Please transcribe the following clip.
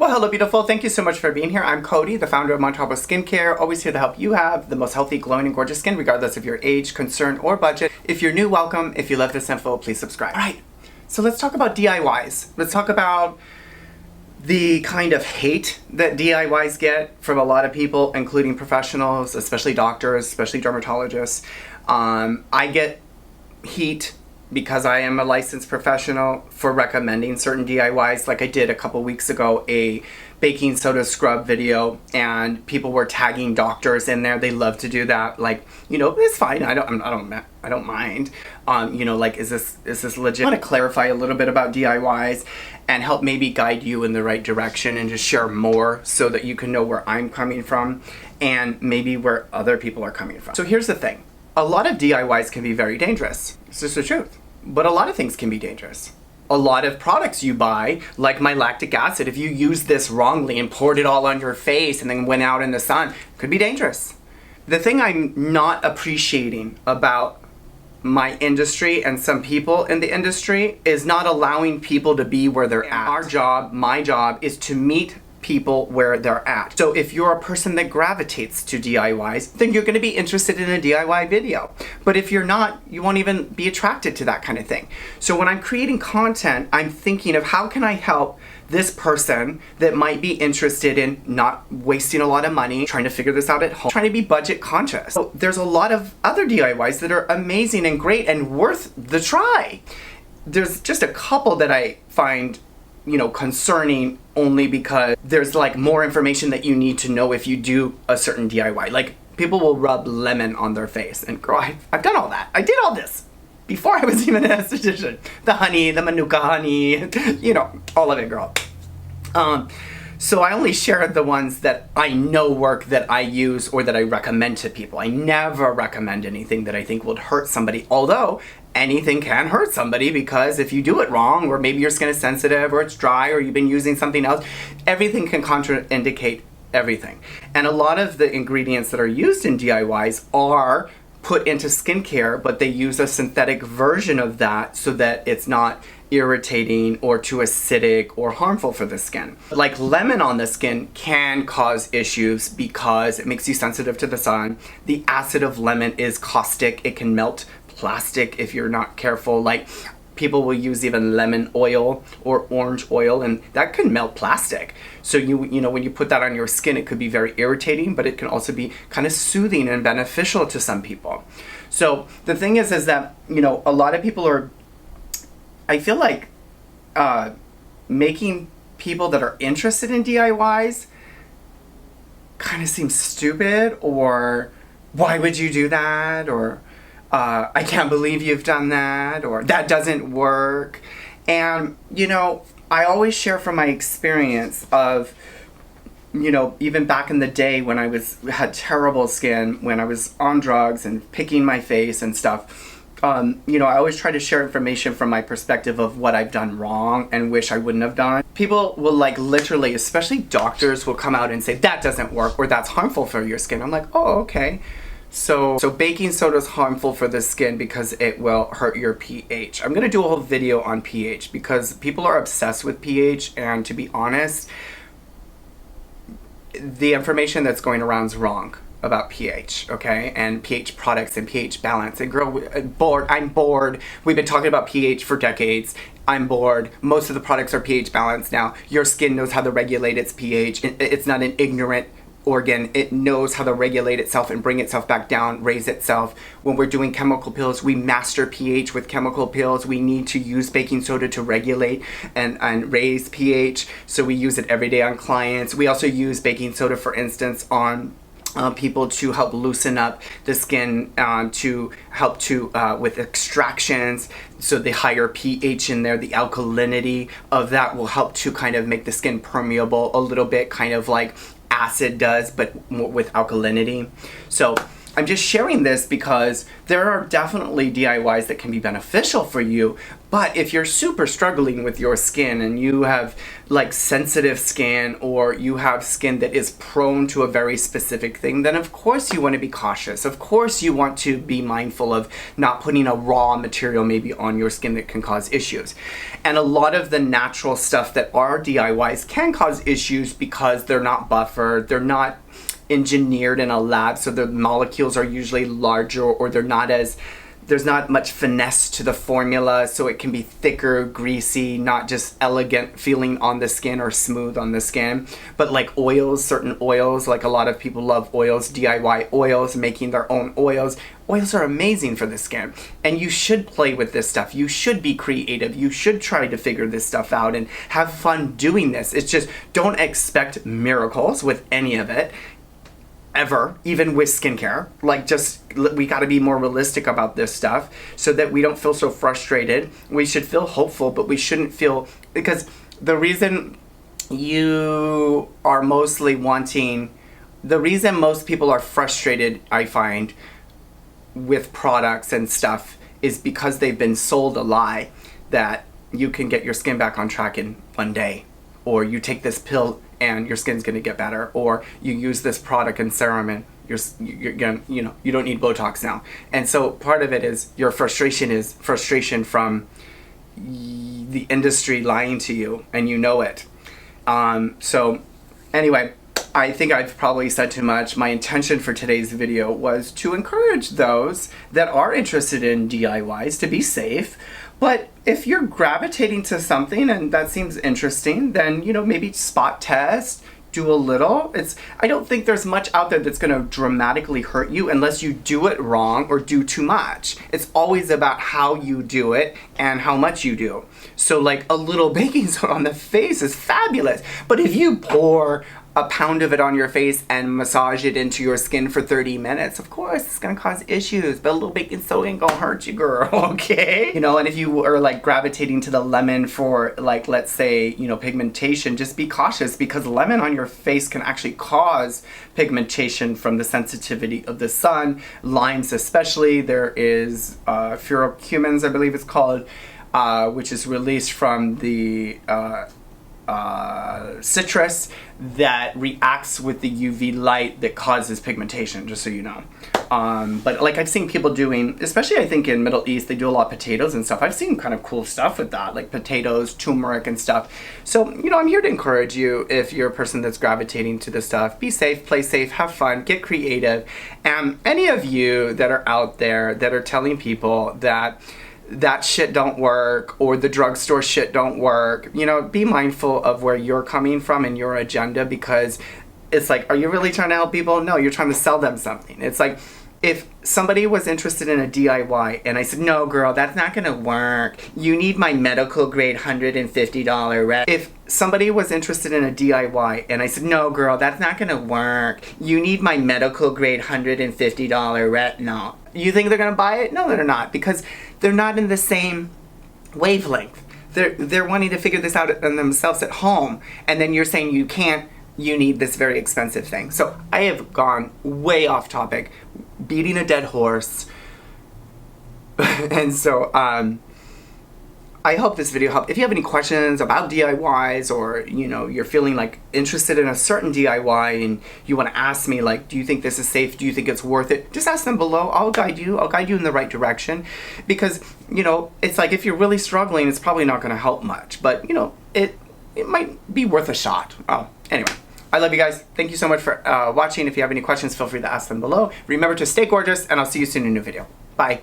Well, hello beautiful. Thank you so much for being here. I'm Cody, the founder of Montarbo Skincare, always here to help you have the most healthy, glowing, and gorgeous skin, regardless of your age, concern, or budget. If you're new, welcome. If you love this info, please subscribe. All right, so let's talk about DIYs. Let's talk about the kind of hate that DIYs get from a lot of people, including professionals, especially doctors, especially dermatologists. I get heat because I am a licensed professional for recommending certain DIYs. Like I did a couple weeks ago, a baking soda scrub video, and people were tagging doctors in there. They love to do that. Like, you know, it's fine. I don't mind. You know, like, is this legit? I want to clarify a little bit about DIYs and help maybe guide you in the right direction and just share more so that you can know where I'm coming from and maybe where other people are coming from. So here's the thing. A lot of DIYs can be very dangerous. It's just the truth. But a lot of things can be dangerous. A lot of products you buy, like my lactic acid, if you use this wrongly and poured it all on your face and then went out in the sun, could be dangerous. The thing I'm not appreciating about my industry and some people in the industry is not allowing people to be where they're at. Our job, my job, is to meet people where they're at. So if you're a person that gravitates to DIYs, then you're going to be interested in a DIY video. But if you're not, you won't even be attracted to that kind of thing. So when I'm creating content, I'm thinking of how can I help this person that might be interested in not wasting a lot of money, trying to figure this out at home, trying to be budget conscious. So there's a lot of other DIYs that are amazing and great and worth the try. There's just a couple that I find, you know, concerning only because there's like more information that you need to know if you do a certain DIY. Like people will rub lemon on their face, and girl, I've done all that. I did all this before I was even an esthetician. The honey, the manuka honey, you know, all of it, girl. So I only share the ones that I know work, that I use, or that I recommend to people. I never recommend anything that I think would hurt somebody, although anything can hurt somebody because if you do it wrong, or maybe your skin is sensitive, or it's dry, or you've been using something else, everything can contraindicate everything. And a lot of the ingredients that are used in DIYs are put into skincare, but they use a synthetic version of that so that it's not irritating or too acidic or harmful for the skin. Like lemon on the skin can cause issues because it makes you sensitive to the sun. The acid of lemon is caustic. It can melt plastic if you're not careful. Like people will use even lemon oil or orange oil, and that can melt plastic. So you know when you put that on your skin, it could be very irritating, but it can also be kind of soothing and beneficial to some people. So the thing is that, you know, a lot of people are, I feel like making people that are interested in DIYs kind of seems stupid, or why would you do that, or I can't believe you've done that, or that doesn't work. And, you know, I always share from my experience of, you know, even back in the day when I had terrible skin, when I was on drugs and picking my face and stuff. You know, I always try to share information from my perspective of what I've done wrong and wish I wouldn't have done. People will like literally, especially doctors, will come out and say that doesn't work or that's harmful for your skin. I'm like, oh, okay. So baking soda is harmful for the skin because it will hurt your pH. I'm gonna do a whole video on pH because people are obsessed with pH, and to be honest, the information that's going around is wrong about pH, okay? And pH products and pH balance. And girl, I'm bored. We've been talking about pH for decades. I'm bored. Most of the products are pH balanced now. Your skin knows how to regulate its pH. It's not an ignorant organ. It knows how to regulate itself and bring itself back down, raise itself. When we're doing chemical peels, we master pH with chemical peels. We need to use baking soda to regulate and raise pH. So we use it every day on clients. We also use baking soda, for instance, on people to help loosen up the skin, to help with extractions. So the higher pH in there, the alkalinity of that will help to kind of make the skin permeable a little bit, kind of like acid does, but more with alkalinity. So I'm just sharing this because there are definitely DIYs that can be beneficial for you, But if you're super struggling with your skin and you have like sensitive skin, or you have skin that is prone to a very specific thing, then of course you want to be cautious. Of course you want to be mindful of not putting a raw material maybe on your skin that can cause issues. And a lot of the natural stuff that are DIYs can cause issues because they're not buffered, they're not engineered in a lab, so the molecules are usually larger, or there's not much finesse to the formula, so it can be thicker, greasy, not just elegant feeling on the skin or smooth on the skin. But like oils, certain oils, like a lot of people love oils, DIY oils, making their own oils. Oils are amazing for the skin, and you should play with this stuff. You should be creative. You should try to figure this stuff out and have fun doing this. It's just, don't expect miracles with any of it. Ever, even with skincare. Like, just, we got to be more realistic about this stuff so that we don't feel so frustrated. We should feel hopeful, but we shouldn't feel, because the reason you are mostly wanting, the reason most people are frustrated, I find, with products and stuff is because they've been sold a lie that you can get your skin back on track in one day, or you take this pill and your skin's gonna get better, or you use this product and serum and you're gonna, you don't need Botox now. And so part of it is your frustration is frustration from the industry lying to you, and you know it. So anyway, I think I've probably said too much. My intention for today's video was to encourage those that are interested in DIYs to be safe. But if you're gravitating to something and that seems interesting, then, maybe spot test, do a little. I don't think there's much out there that's going to dramatically hurt you unless you do it wrong or do too much. It's always about how you do it and how much you do. So like a little baking soda on the face is fabulous. But if you pour a pound of it on your face and massage it into your skin for 30 minutes, of course it's gonna cause issues, but a little baking soda ain't gonna hurt you, girl, okay? And if you are like gravitating to the lemon for, like, let's say, pigmentation, just be cautious, because lemon on your face can actually cause pigmentation from the sensitivity of the sun. Limes especially, there is furocumins, I believe it's called, which is released from the citrus that reacts with the UV light that causes pigmentation, just so you know. But like I've seen people doing, especially I think in Middle East, they do a lot of potatoes and stuff. I've seen kind of cool stuff with that, like potatoes, turmeric and stuff. So, I'm here to encourage you, if you're a person that's gravitating to this stuff, be safe, play safe, have fun, get creative. And any of you that are out there that are telling people that shit don't work, or the drugstore shit don't work, be mindful of where you're coming from and your agenda, because it's like, are you really trying to help people? No, you're trying to sell them something. It's like, if somebody was interested in a DIY and I said, no girl, that's not gonna work, you need my medical grade $150 ret. If somebody was interested in a DIY and I said, no girl, that's not gonna work, you need my medical grade $150 retinol, you think they're gonna buy it? No, they're not, because they're not in the same wavelength. They're wanting to figure this out on themselves at home, and then you're saying you can't, you need this very expensive thing. So I have gone way off topic, beating a dead horse. And so I hope this video helped. If you have any questions about DIYs, or you're feeling like interested in a certain DIY and you want to ask me, like, do you think this is safe? Do you think it's worth it? Just ask them below. I'll guide you. I'll guide you in the right direction, because it's like, if you're really struggling, it's probably not going to help much, but it might be worth a shot. Anyway, I love you guys. Thank you so much for watching. If you have any questions, feel free to ask them below. Remember to stay gorgeous, and I'll see you soon in a new video. Bye.